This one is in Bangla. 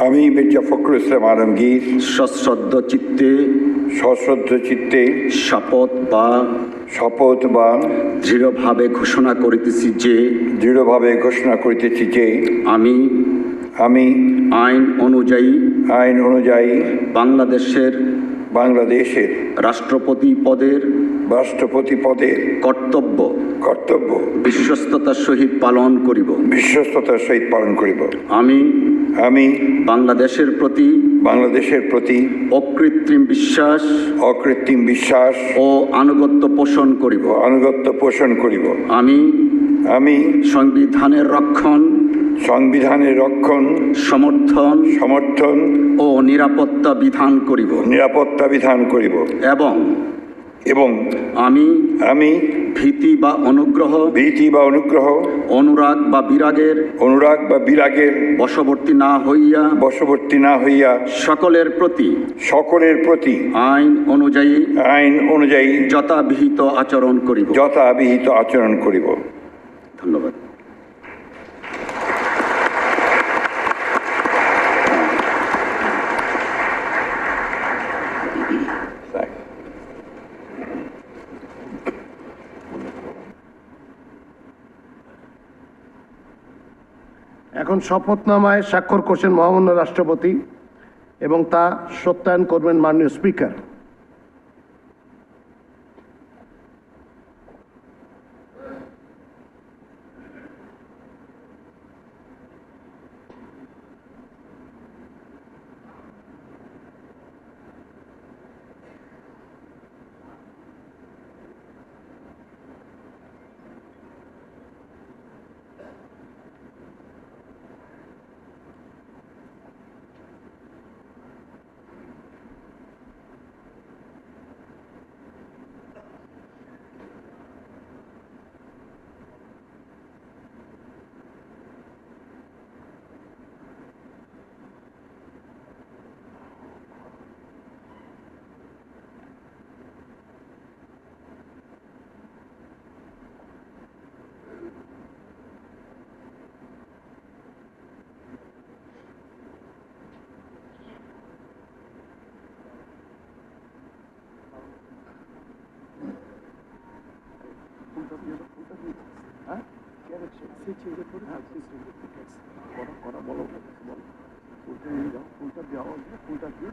আমি মির্জা ফখরুল ইসলাম আলমগীর সশ্রদ্ধ চিত্তে শপথ বা দৃঢ়ভাবে ঘোষণা করিতেছি যে আমি আইন অনুযায়ী বাংলাদেশের রাষ্ট্রপতি পদের কর্তব্য বিশ্বস্ততার সহিত পালন করিব। আমি বাংলাদেশের প্রতি অকৃত্রিম বিশ্বাস ও আনুগত্য পোষণ করিব। আমি সংবিধানের রক্ষণ সমর্থন ও নিরাপত্তা বিধান করিব এবং আমি ভীতি বা অনুগ্রহ অনুরাগ বা বিরাগের বশবর্তী না হইয়া সকলের প্রতি আইন অনুযায়ী যথাবিহিত আচরণ করিব। ধন্যবাদ। এখন শপথনামায় স্বাক্ষর করছেন মহামান্য রাষ্ট্রপতি এবং তা সত্যায়ন করবেন মাননীয় স্পিকার। ফুলটা দিয়ে